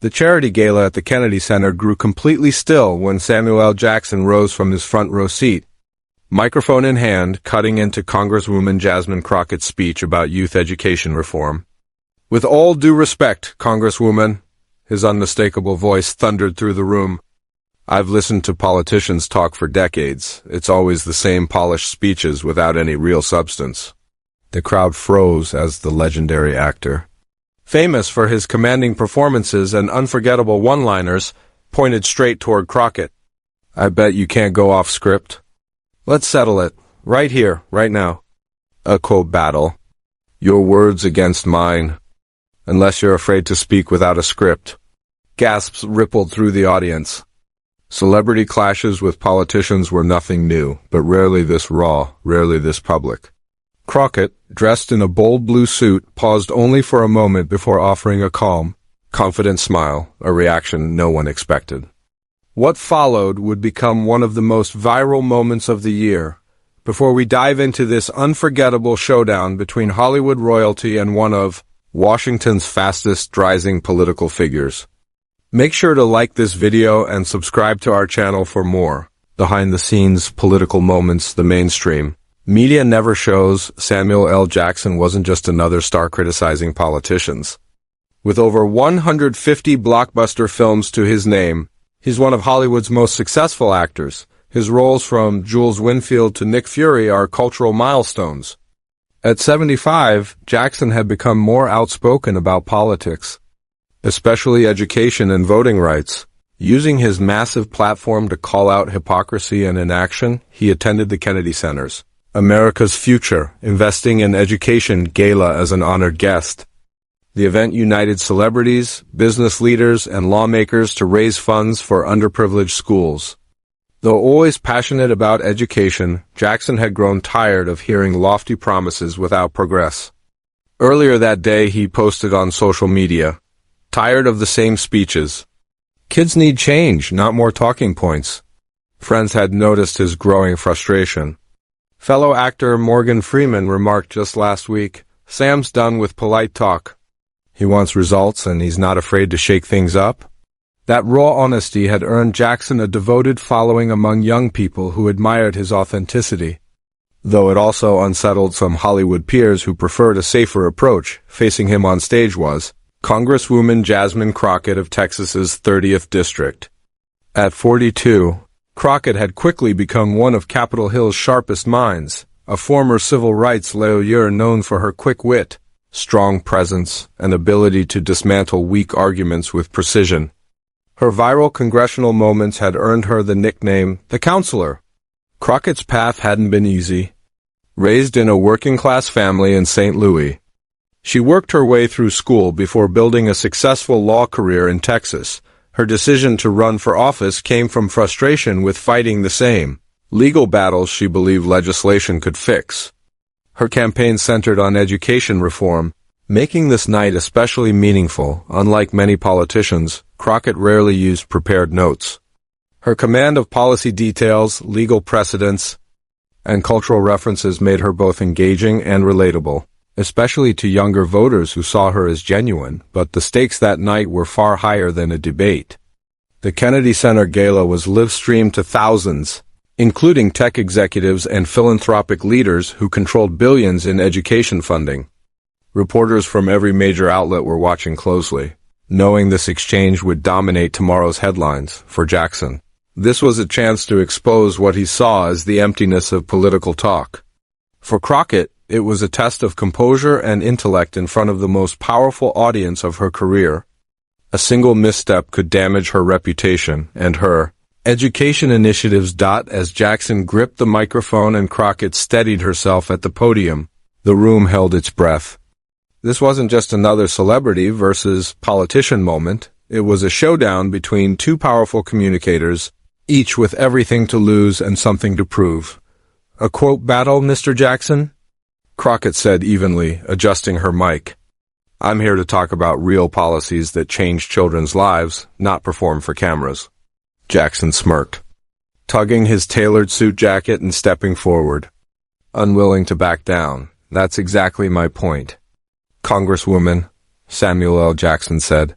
The charity gala at the Kennedy Center grew completely still when Samuel L. Jackson rose from his front row seat, microphone in hand, cutting into Congresswoman Jasmine Crockett's speech about youth education reform. "With all due respect, Congresswoman," his unmistakable voice thundered through the room. "I've listened to politicians talk for decades. It's always the same polished speeches without any real substance." The crowd froze as the legendary actor, famous for his commanding performances and unforgettable one-liners, pointed straight toward Crockett. "I bet you can't go off script. Let's settle it, right here, right now." A quote battle. "Your words against mine. Unless you're afraid to speak without a script." Gasps rippled through the audience. Celebrity clashes with politicians were nothing new, but rarely this raw, rarely this public. Crockett, dressed in a bold blue suit, paused only for a moment before offering a calm, confident smile, a reaction no one expected. What followed would become one of the most viral moments of the year. Before we dive into this unforgettable showdown between Hollywood royalty and one of Washington's fastest-rising political figures, make sure to like this video and subscribe to our channel for more behind-the-scenes political moments the mainstream media never shows. Samuel L. Jackson wasn't just another star criticizing politicians. With over 150 blockbuster films to his name, he's one of Hollywood's most successful actors. His roles from Jules Winfield to Nick Fury are cultural milestones. At 75, Jackson had become more outspoken about politics, especially education and voting rights. Using his massive platform to call out hypocrisy and inaction, he attended the Kennedy Center's America's Future, Investing in Education gala as an honored guest. The event united celebrities, business leaders, and lawmakers to raise funds for underprivileged schools. Though always passionate about education, Jackson had grown tired of hearing lofty promises without progress. Earlier that day, he posted on social media, "Tired of the same speeches. Kids need change, not more talking points." Friends had noticed his growing frustration. Fellow actor Morgan Freeman remarked just last week, "Sam's done with polite talk. He wants results and he's not afraid to shake things up." That raw honesty had earned Jackson a devoted following among young people who admired his authenticity. Though it also unsettled some Hollywood peers who preferred a safer approach. Facing him on stage was Congresswoman Jasmine Crockett of Texas's 30th District. At 42, Crockett had quickly become one of Capitol Hill's sharpest minds, a former civil rights lawyer known for her quick wit, strong presence, and ability to dismantle weak arguments with precision. Her viral congressional moments had earned her the nickname, the Counselor. Crockett's path hadn't been easy. Raised in a working-class family in St. Louis, she worked her way through school before building a successful law career in Texas. Her decision to run for office came from frustration with fighting the same legal battles she believed legislation could fix. Her campaign centered on education reform, making this night especially meaningful. Unlike many politicians, Crockett rarely used prepared notes. Her command of policy details, legal precedents, and cultural references made her both engaging and relatable, especially to younger voters who saw her as genuine. But the stakes that night were far higher than a debate. The Kennedy Center Gala was live-streamed to thousands, including tech executives and philanthropic leaders who controlled billions in education funding. Reporters from every major outlet were watching closely, knowing this exchange would dominate tomorrow's headlines. For Jackson, this was a chance to expose what he saw as the emptiness of political talk. For Crockett, it was a test of composure and intellect in front of the most powerful audience of her career. A single misstep could damage her reputation and her education initiatives. As Jackson gripped the microphone and Crockett steadied herself at the podium, the room held its breath. This wasn't just another celebrity versus politician moment. It was a showdown between two powerful communicators, each with everything to lose and something to prove. "A quote battle, Mr. Jackson?" Crockett said evenly, adjusting her mic. "I'm here to talk about real policies that change children's lives, not perform for cameras." Jackson smirked, tugging his tailored suit jacket and stepping forward, unwilling to back down. "That's exactly my point, Congresswoman," Samuel L. Jackson said,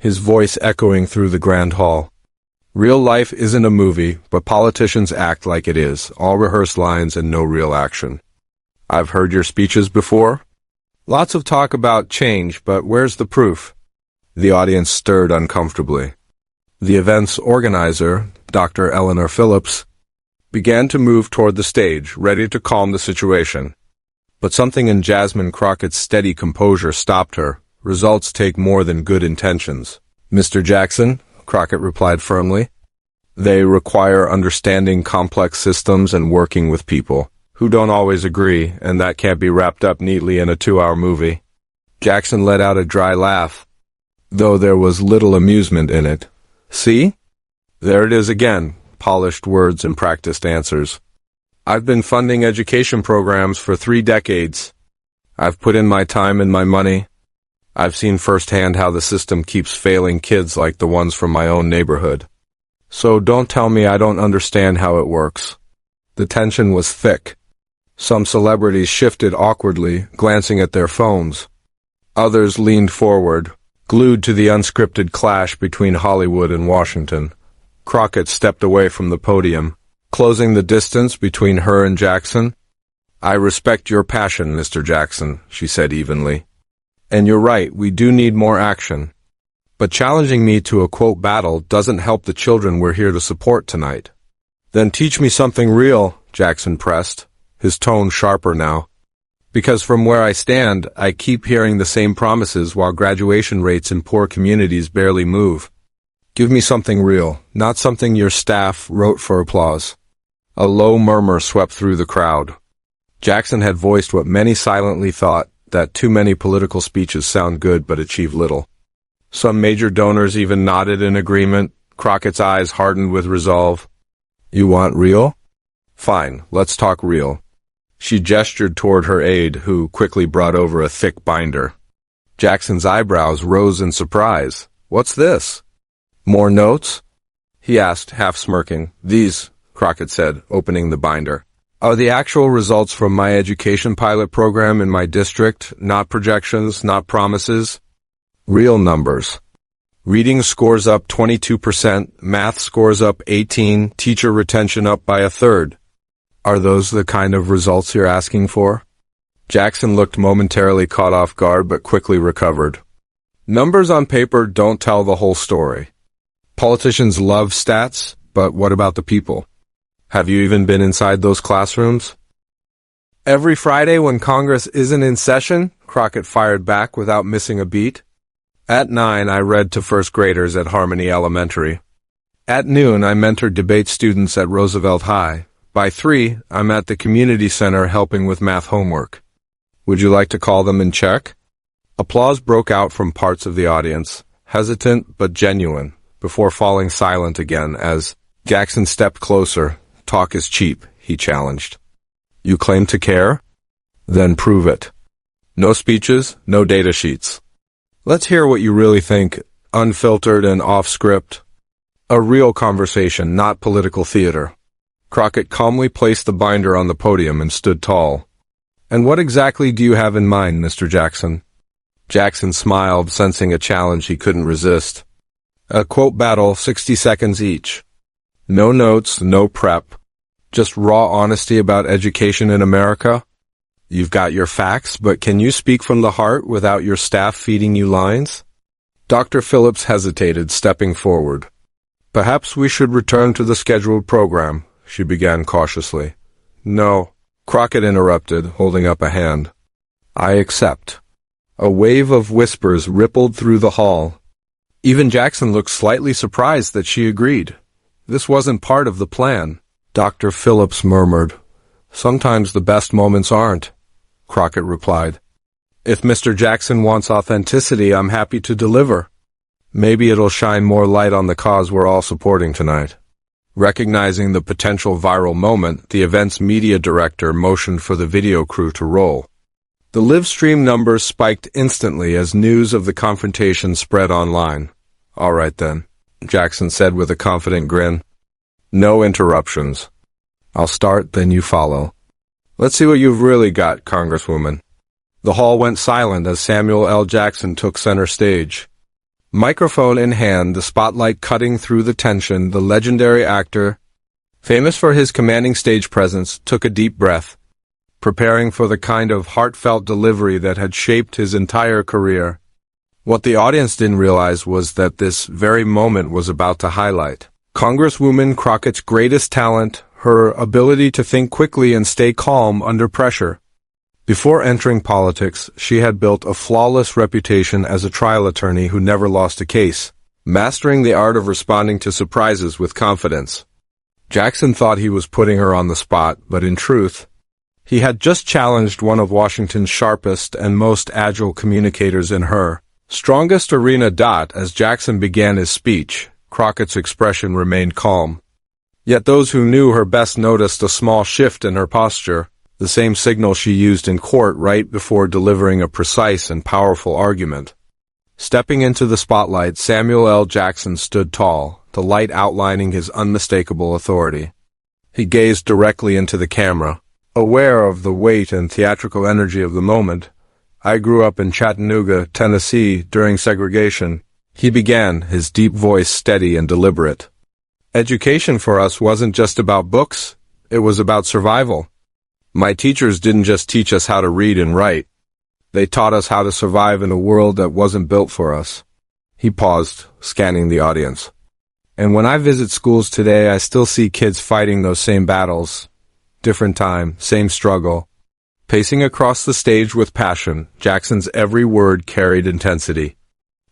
his voice echoing through the grand hall. Real life isn't a movie, but politicians act like it is, all rehearsed lines and no real action. I've heard your speeches before. Lots of talk about change, but where's the proof? The audience stirred uncomfortably. The event's organizer, Dr. Eleanor Phillips, began to move toward the stage, ready to calm the situation. But something in Jasmine Crockett's steady composure stopped her. Results take more than good intentions. Mr. Jackson, Crockett replied firmly. They require understanding complex systems and working with people who don't always agree, and that can't be wrapped up neatly in a 2-hour movie. Jackson let out a dry laugh, though there was little amusement in it. See? There it is again, polished words and practiced answers. I've been funding education programs for 3 decades. I've put in my time and my money. I've seen firsthand how the system keeps failing kids like the ones from my own neighborhood. So don't tell me I don't understand how it works. The tension was thick. Some celebrities shifted awkwardly, glancing at their phones. Others leaned forward, glued to the unscripted clash between Hollywood and Washington. Crockett stepped away from the podium, closing the distance between her and Jackson. I respect your passion, Mr. Jackson, she said evenly. And you're right, we do need more action. But challenging me to a quote battle doesn't help the children we're here to support tonight. Then teach me something real, Jackson pressed, his tone sharper now. Because from where I stand, I keep hearing the same promises while graduation rates in poor communities barely move. Give me something real, not something your staff wrote for applause. A low murmur swept through the crowd. Jackson had voiced what many silently thought, that too many political speeches sound good but achieve little. Some major donors even nodded in agreement. Crockett's eyes hardened with resolve. You want real? Fine, let's talk real. She gestured toward her aide, who quickly brought over a thick binder. Jackson's eyebrows rose in surprise. What's this? More notes? He asked, half smirking. These, Crockett said, opening the binder, are the actual results from my education pilot program in my district, not projections, not promises. Real numbers. Reading scores up 22%, math scores up 18%, teacher retention up by 1/3. Are those the kind of results you're asking for? Jackson looked momentarily caught off guard but quickly recovered. Numbers on paper don't tell the whole story. Politicians love stats, but what about the people? Have you even been inside those classrooms? Every Friday when Congress isn't in session, Crockett fired back without missing a beat. At 9, I read to first graders at Harmony Elementary. At noon, I mentored debate students at Roosevelt High. By 3, I'm at the community center helping with math homework. Would you like to call them and check? Applause broke out from parts of the audience, hesitant but genuine, before falling silent again as Jackson stepped closer. Talk is cheap, he challenged. You claim to care? Then prove it. No speeches, no data sheets. Let's hear what you really think, unfiltered and off-script. A real conversation, not political theater. Crockett calmly placed the binder on the podium and stood tall. And what exactly do you have in mind, Mr. Jackson? Jackson smiled, sensing a challenge he couldn't resist. A quote battle, 60 seconds each. No notes, no prep. Just raw honesty about education in America? You've got your facts, but can you speak from the heart without your staff feeding you lines? Dr. Phillips hesitated, stepping forward. Perhaps we should return to the scheduled program, she began cautiously. No, Crockett interrupted, holding up a hand. I accept. A wave of whispers rippled through the hall. Even Jackson looked slightly surprised that she agreed. This wasn't part of the plan. Dr. Phillips murmured. Sometimes the best moments aren't, Crockett replied. If Mr. Jackson wants authenticity, I'm happy to deliver. Maybe it'll shine more light on the cause we're all supporting tonight. Recognizing the potential viral moment, the event's media director motioned for the video crew to roll. The live stream numbers spiked instantly as news of the confrontation spread online. All right then, Jackson said with a confident grin. No interruptions. I'll start, then you follow. Let's see what you've really got, Congresswoman. The hall went silent as Samuel L. Jackson took center stage. Microphone in hand, the spotlight cutting through the tension, the legendary actor, famous for his commanding stage presence, took a deep breath, preparing for the kind of heartfelt delivery that had shaped his entire career. What the audience didn't realize was that this very moment was about to highlight Congresswoman Crockett's greatest talent, her ability to think quickly and stay calm under pressure. Before entering politics, she had built a flawless reputation as a trial attorney who never lost a case, mastering the art of responding to surprises with confidence. Jackson thought he was putting her on the spot, but in truth, he had just challenged one of Washington's sharpest and most agile communicators in her strongest arena. As Jackson began his speech, Crockett's expression remained calm. Yet those who knew her best noticed a small shift in her posture, the same signal she used in court right before delivering a precise and powerful argument. Stepping into the spotlight, Samuel L. Jackson stood tall, the light outlining his unmistakable authority. He gazed directly into the camera, aware of the weight and theatrical energy of the moment. "I grew up in Chattanooga, Tennessee, during segregation," he began, his deep voice steady and deliberate. "Education for us wasn't just about books, it was about survival. My teachers didn't just teach us how to read and write. They taught us how to survive in a world that wasn't built for us." He paused, scanning the audience. "And when I visit schools today, I still see kids fighting those same battles. Different time, same struggle." Pacing across the stage with passion, Jackson's every word carried intensity.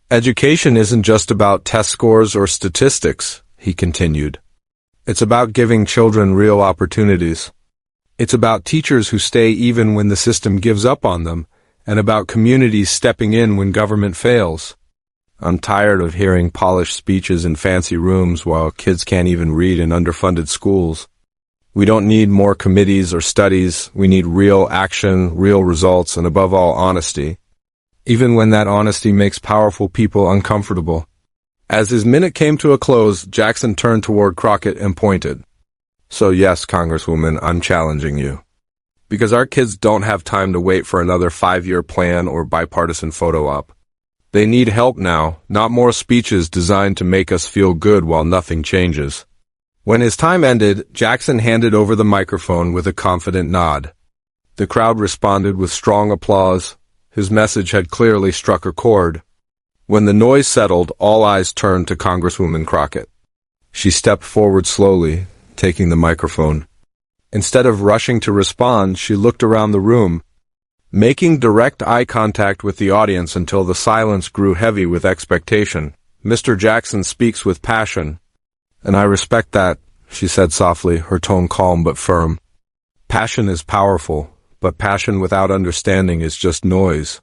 "Education isn't just about test scores or statistics," he continued. "It's about giving children real opportunities. It's about teachers who stay even when the system gives up on them, and about communities stepping in when government fails. I'm tired of hearing polished speeches in fancy rooms while kids can't even read in underfunded schools. We don't need more committees or studies. We need real action, real results, and above all, honesty. Even when that honesty makes powerful people uncomfortable." As his minute came to a close, Jackson turned toward Crockett and pointed. "So yes, Congresswoman, I'm challenging you. Because our kids don't have time to wait for another 5-year plan or bipartisan photo op. They need help now, not more speeches designed to make us feel good while nothing changes." When his time ended, Jackson handed over the microphone with a confident nod. The crowd responded with strong applause. His message had clearly struck a chord. When the noise settled, all eyes turned to Congresswoman Crockett. She stepped forward slowly, taking the microphone. Instead of rushing to respond, she looked around the room, making direct eye contact with the audience until the silence grew heavy with expectation. "Mr. Jackson speaks with passion, and I respect that," she said softly, her tone calm but firm. "Passion is powerful, but passion without understanding is just noise."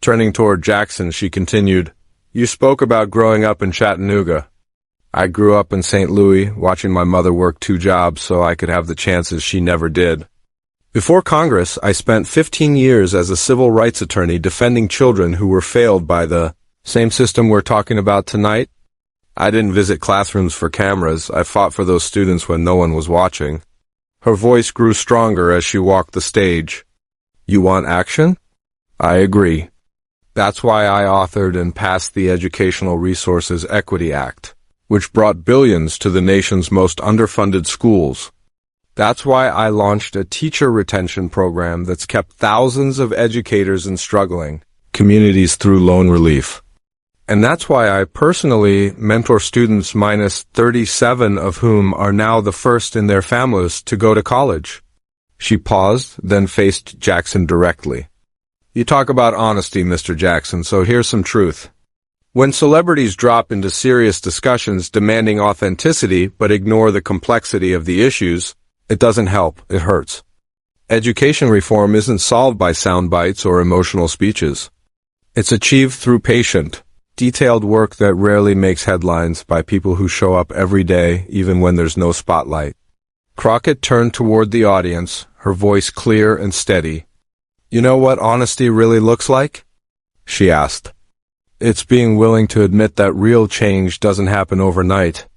Turning toward Jackson, she continued, "You spoke about growing up in Chattanooga. I grew up in St. Louis, watching my mother work 2 jobs so I could have the chances she never did. Before Congress, I spent 15 years as a civil rights attorney defending children who were failed by the same system we're talking about tonight. I didn't visit classrooms for cameras. I fought for those students when no one was watching." Her voice grew stronger as she walked the stage. "You want action? I agree. That's why I authored and passed the Educational Resources Equity Act, which brought billions to the nation's most underfunded schools. That's why I launched a teacher retention program that's kept thousands of educators in struggling communities through loan relief. And that's why I personally mentor students minus 37 of whom are now the first in their families to go to college." She paused, then faced Jackson directly. "You talk about honesty, Mr. Jackson, so here's some truth. When celebrities drop into serious discussions demanding authenticity but ignore the complexity of the issues, it doesn't help, it hurts. Education reform isn't solved by sound bites or emotional speeches. It's achieved through patient, detailed work that rarely makes headlines by people who show up every day, even when there's no spotlight." Crockett turned toward the audience, her voice clear and steady. "You know what honesty really looks like?" she asked. "It's being willing to admit that real change doesn't happen overnight.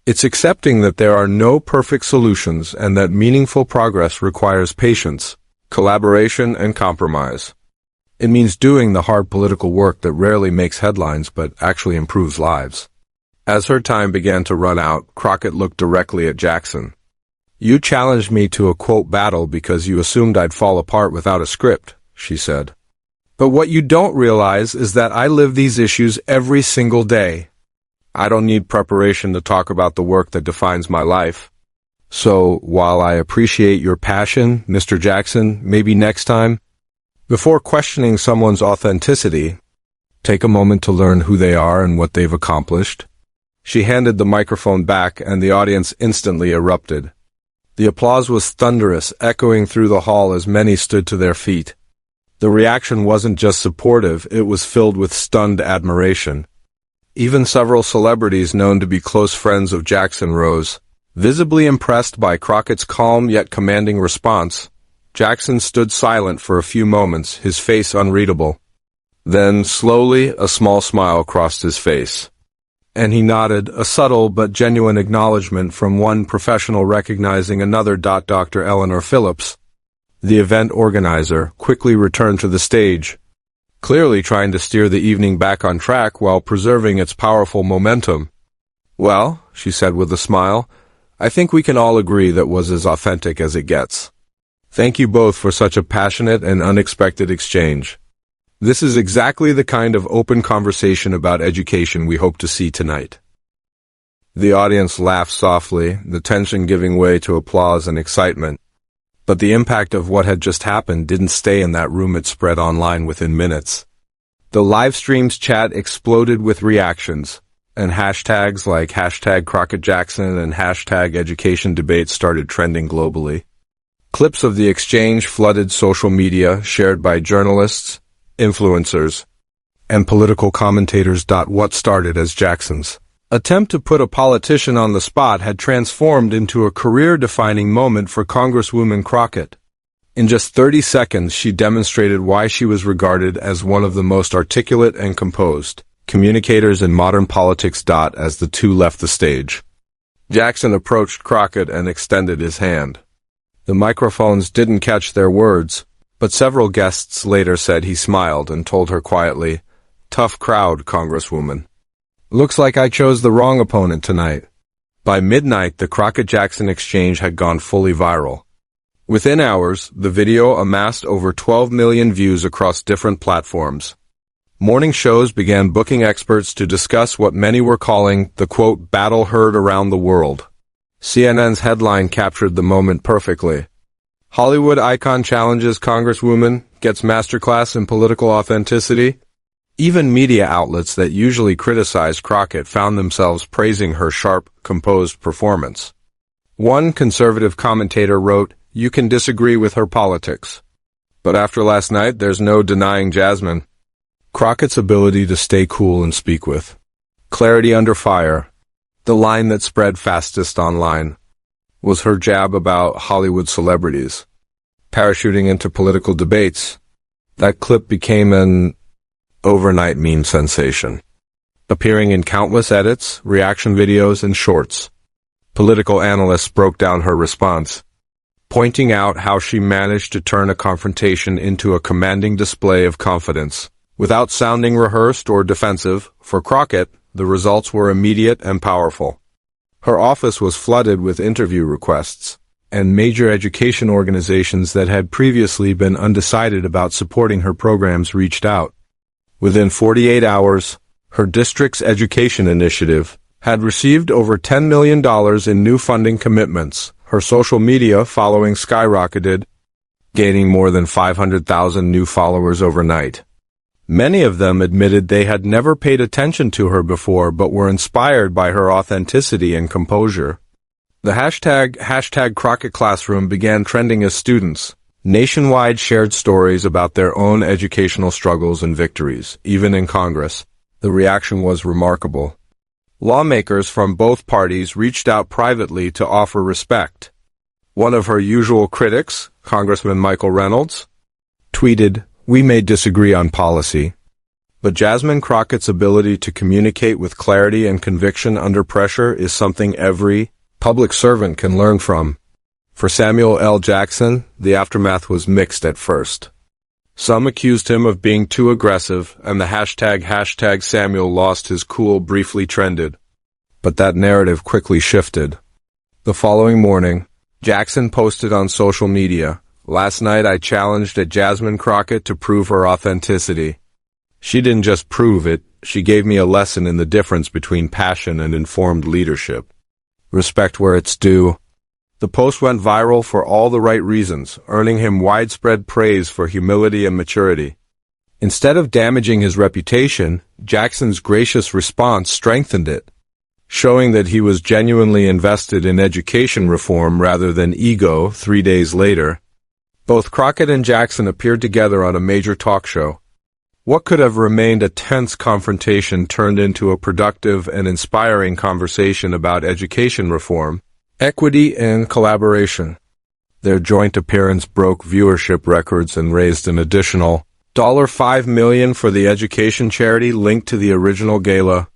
It's accepting that there are no perfect solutions and that meaningful progress requires patience, collaboration, and compromise. It means doing the hard political work that rarely makes headlines but actually improves lives. As her time began to run out, Crockett looked directly at Jackson. "You challenged me to a quote battle because you assumed I'd fall apart without a script," she said. "But what you don't realize is that I live these issues every single day. I don't need preparation to talk about the work that defines my life. So, while I appreciate your passion, Mr. Jackson, maybe next time, before questioning someone's authenticity, take a moment to learn who they are and what they've accomplished." She handed the microphone back, and the audience instantly erupted. The applause was thunderous, echoing through the hall as many stood to their feet. The reaction wasn't just supportive, it was filled with stunned admiration. Even several celebrities known to be close friends of Jackson rose. Visibly impressed by Crockett's calm yet commanding response, Jackson stood silent for a few moments, his face unreadable. Then, slowly, a small smile crossed his face. And he nodded, a subtle but genuine acknowledgement from one professional recognizing another. Dr. Eleanor Phillips, the event organizer, quickly returned to the stage, clearly trying to steer the evening back on track while preserving its powerful momentum. "Well," she said with a smile, "I think we can all agree that was as authentic as it gets. Thank you both for such a passionate and unexpected exchange. This is exactly the kind of open conversation about education we hope to see tonight." The audience laughed softly, the tension giving way to applause and excitement. But the impact of what had just happened didn't stay in that room, it spread online within minutes. The live stream's chat exploded with reactions, and hashtags like #CrockettJackson and #EducationDebate started trending globally. Clips of the exchange flooded social media, shared by journalists, influencers, and political commentators. What started as Jackson's attempt to put a politician on the spot had transformed into a career-defining moment for Congresswoman Crockett. In just 30 seconds, she demonstrated why she was regarded as one of the most articulate and composed communicators in modern politics. As the two left the stage, Jackson approached Crockett and extended his hand. The microphones didn't catch their words, but several guests later said he smiled and told her quietly, "Tough crowd, Congresswoman. Looks like I chose the wrong opponent tonight." By midnight, the Crockett-Jackson exchange had gone fully viral. Within hours, the video amassed over 12 million views across different platforms. Morning shows began booking experts to discuss what many were calling the, quote, battle heard around the world. CNN's headline captured the moment perfectly. "Hollywood icon challenges Congresswoman, gets masterclass in political authenticity." Even media outlets that usually criticize Crockett found themselves praising her sharp, composed performance. One conservative commentator wrote, "You can disagree with her politics, but after last night, there's no denying Jasmine Crockett's ability to stay cool and speak with clarity under fire." The line that spread fastest online was her jab about Hollywood celebrities parachuting into political debates. That clip became an overnight meme sensation, appearing in countless edits, reaction videos, and shorts. Political analysts broke down her response, pointing out how she managed to turn a confrontation into a commanding display of confidence, without sounding rehearsed or defensive. For Crockett, the results were immediate and powerful. Her office was flooded with interview requests, and major education organizations that had previously been undecided about supporting her programs reached out. Within 48 hours, her district's education initiative had received over $10 million in new funding commitments. Her social media following skyrocketed, gaining more than 500,000 new followers overnight. Many of them admitted they had never paid attention to her before but were inspired by her authenticity and composure. The hashtag Crockett Classroom began trending as students nationwide shared stories about their own educational struggles and victories. Even in Congress, the reaction was remarkable. Lawmakers from both parties reached out privately to offer respect. One of her usual critics, Congressman Michael Reynolds, tweeted, "We may disagree on policy, but Jasmine Crockett's ability to communicate with clarity and conviction under pressure is something every public servant can learn from." For Samuel L. Jackson, the aftermath was mixed at first. Some accused him of being too aggressive, and the hashtag Samuel lost his cool briefly trended. But that narrative quickly shifted. The following morning, Jackson posted on social media, "Last night I challenged Jasmine Crockett to prove her authenticity. She didn't just prove it, she gave me a lesson in the difference between passion and informed leadership. Respect where it's due." The post went viral for all the right reasons, earning him widespread praise for humility and maturity. Instead of damaging his reputation, Jackson's gracious response strengthened it, showing that he was genuinely invested in education reform rather than ego. 3 days later, both Crockett and Jackson appeared together on a major talk show. What could have remained a tense confrontation turned into a productive and inspiring conversation about education reform, equity, and collaboration. Their joint appearance broke viewership records and raised an additional $5 million for the education charity linked to the original gala.